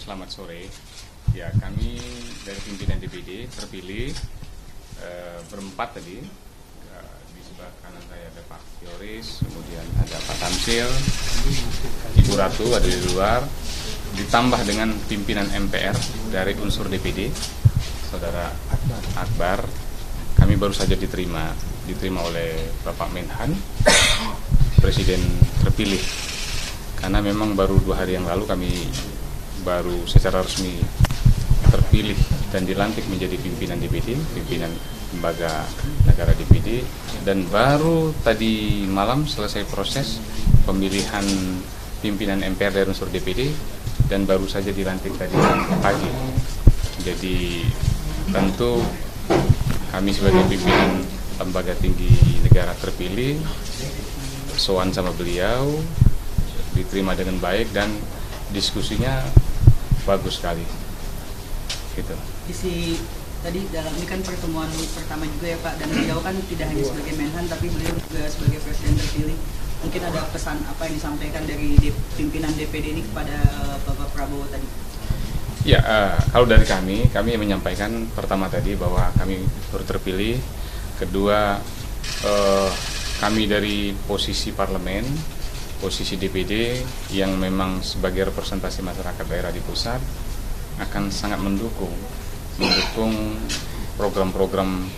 selamat sore. Ya, kami dari pimpinan DPD terpilih berempat tadi. Di sebelah kanan saya ada Pak Yoris, kemudian ada Pak Tamsil, Ibu Ratu ada di luar, ditambah dengan pimpinan MPR dari unsur DPD, Saudara Akbar. Kami baru saja diterima oleh Bapak Menhan, Presiden terpilih. Karena memang baru 2 hari yang lalu kami baru secara resmi terpilih dan dilantik menjadi pimpinan DPD, pimpinan lembaga negara DPD, dan baru tadi malam selesai proses pemilihan pimpinan MPR dari unsur DPD dan baru saja dilantik tadi pagi. Jadi tentu kami sebagai pimpinan lembaga tinggi negara terpilih sowan sama beliau, diterima dengan baik dan diskusinya bagus sekali. Gitu. Isi tadi dalam ini kan pertemuan pertama juga ya Pak, dan beliau kan tidak hanya sebagai Menhan tapi beliau juga sebagai Presiden terpilih. Mungkin ada pesan apa yang disampaikan dari pimpinan DPD ini kepada Bapak Prabowo tadi? Ya, kalau dari kami menyampaikan pertama tadi bahwa kami baru terpilih, kedua kami dari posisi parlemen, posisi DPD yang memang sebagai representasi masyarakat daerah di pusat akan sangat mendukung program-program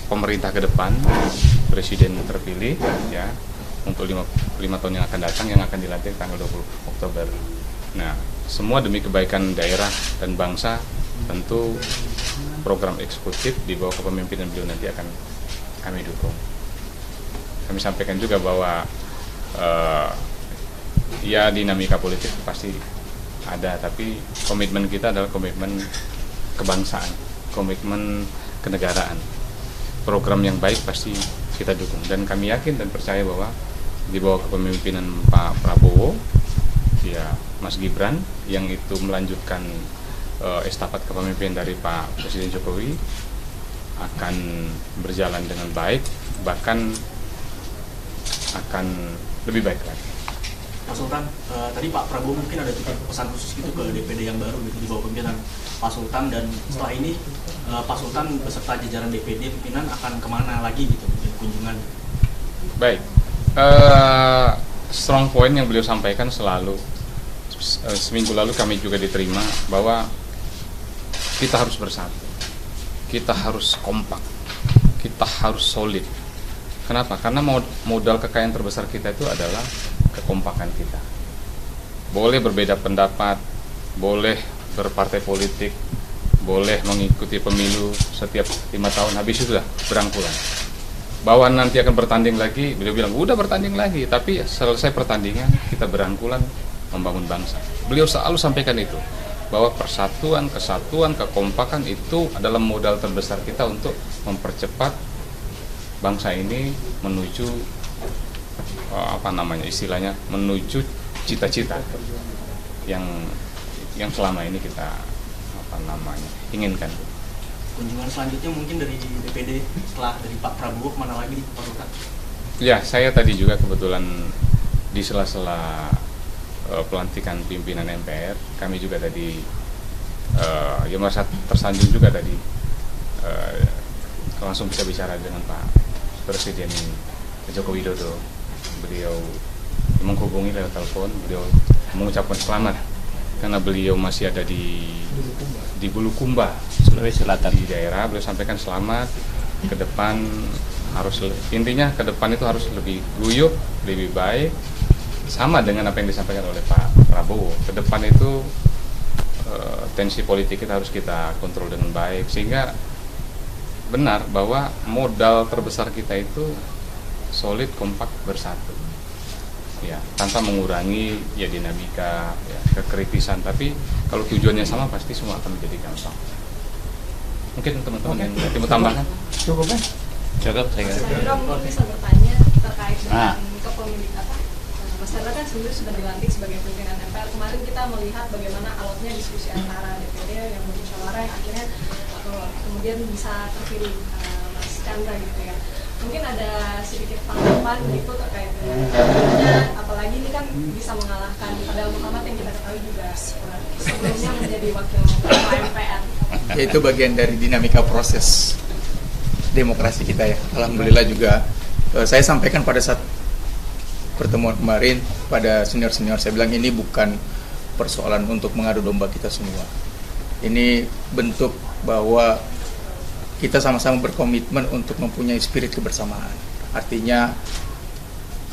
pemerintah ke depan Presiden terpilih ya untuk 5 tahun yang akan datang yang akan dilantik tanggal 20 Oktober. Nah, semua demi kebaikan daerah dan bangsa. Tentu program eksekutif di bawah kepemimpinan beliau nanti akan kami dukung. Kami sampaikan juga bahwa ya dinamika politik pasti ada, tapi komitmen kita adalah komitmen kebangsaan, komitmen kenegaraan. Program yang baik pasti kita dukung, dan kami yakin dan percaya bahwa di bawah kepemimpinan Pak Prabowo, ya Mas Gibran yang itu melanjutkan estafet kepemimpinan dari Pak Presiden Jokowi akan berjalan dengan baik, bahkan akan lebih baik lagi. Pak Sultan, tadi Pak Prabowo mungkin ada pesan khusus gitu ke DPD yang baru gitu di bawah pimpinan Pak Sultan, dan setelah ini Pak Sultan beserta jajaran DPD pimpinan akan kemana lagi gitu kunjungan? Baik, strong point yang beliau sampaikan selalu, seminggu lalu kami juga diterima bahwa kita harus bersatu, kita harus kompak, kita harus solid. Kenapa? Karena modal kekayaan terbesar kita itu adalah kekompakan kita. Boleh berbeda pendapat, boleh berpartai politik, boleh mengikuti pemilu setiap 5 tahun, habis itu sudah berangkulan. Bahwa nanti akan bertanding lagi, beliau bilang udah bertanding lagi, tapi selesai pertandingan kita berangkulan membangun bangsa. Beliau selalu sampaikan itu, bahwa persatuan, kesatuan, kekompakan itu adalah modal terbesar kita untuk mempercepat bangsa ini menuju istilahnya menuju cita-cita yang selama ini kita inginkan. Kunjungan selanjutnya mungkin dari DPD setelah dari Pak Prabowo kemana lagi Pak Sultan? Ya, saya tadi juga kebetulan di sela-sela pelantikan pimpinan MPR, kami juga tadi ya merasa tersanjung juga tadi langsung bisa bicara dengan Pak Presiden Joko Widodo. Beliau menghubungi lewat telepon, beliau mengucapkan selamat karena beliau masih ada di Bulukumba, Sulawesi Selatan di daerah. Beliau sampaikan selamat, ke depan intinya ke depan itu harus lebih guyup, lebih baik, sama dengan apa yang disampaikan oleh Pak Prabowo. Ke depan itu tensi politik kita harus kita kontrol dengan baik, sehingga benar bahwa modal terbesar kita itu solid, kompak, bersatu. Ya, tanpa mengurangi ya dinamika, ya, kekritisan, tapi kalau tujuannya sama pasti semua akan menjadi gampang. Mungkin teman-teman yang mau tambahkan? Cukup kan? Cukup, saya kira. Mungkin bisa bertanya terkait dengan kepemilikan Mas Chandra kan sebenarnya sudah dilantik sebagai pimpinan MPR. Kemarin kita melihat bagaimana alotnya diskusi antara DPD yang bermusyawarah yang akhirnya kemudian bisa terpilih Mas Chandra gitu ya. Mungkin ada sedikit tanggapan gitu terkait dengan apalagi apalagi ini kan bisa mengalahkan Fadel Muhammad yang kita ketahui juga sebelumnya menjadi wakil ketua MPR. Ya, itu bagian dari dinamika proses demokrasi kita ya. Alhamdulillah juga saya sampaikan pada saat pertemuan kemarin pada senior-senior, saya bilang ini bukan persoalan untuk mengadu domba kita semua. Ini bentuk bahwa kita sama-sama berkomitmen untuk mempunyai spirit kebersamaan. Artinya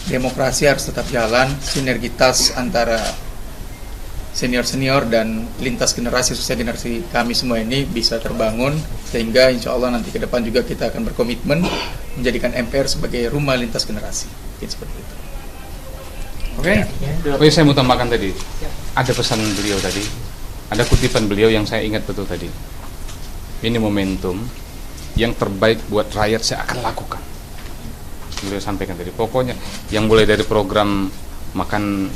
demokrasi harus tetap jalan, sinergitas antara senior-senior dan lintas generasi, khususnya generasi kami semua ini bisa terbangun, sehingga insya Allah nanti ke depan juga kita akan berkomitmen menjadikan MPR sebagai rumah lintas generasi. Mungkin seperti itu. Oke. Oh, saya mau tambahkan tadi. Ada pesan beliau tadi. Ada kutipan beliau yang saya ingat betul tadi. Ini momentum yang terbaik buat rakyat saya akan lakukan. Beliau sampaikan tadi. Pokoknya yang mulai dari program makan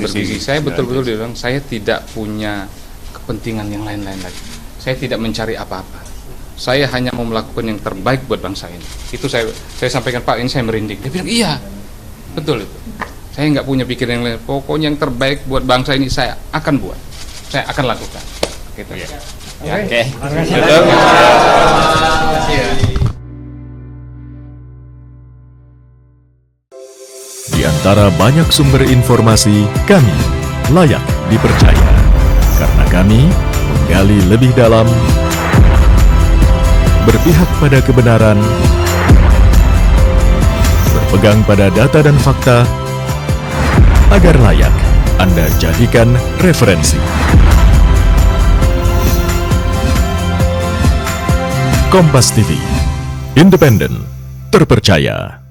bergizi. Saya betul-betul bilang saya tidak punya kepentingan yang lain-lain lagi. Saya tidak mencari apa-apa. Saya hanya mau melakukan yang terbaik buat bangsa ini. Itu saya sampaikan, Pak, ini saya merinding. Dia bilang iya. Betul itu. Saya nggak punya pikiran yang lain. Pokoknya yang terbaik buat bangsa ini saya akan buat. Saya akan lakukan. Gitu. Ya. Oke. Di antara banyak sumber informasi, kami layak dipercaya. Karena kami menggali lebih dalam, berpihak pada kebenaran, berpegang pada data dan fakta, agar layak Anda jadikan referensi. Kompas TV, independen, terpercaya.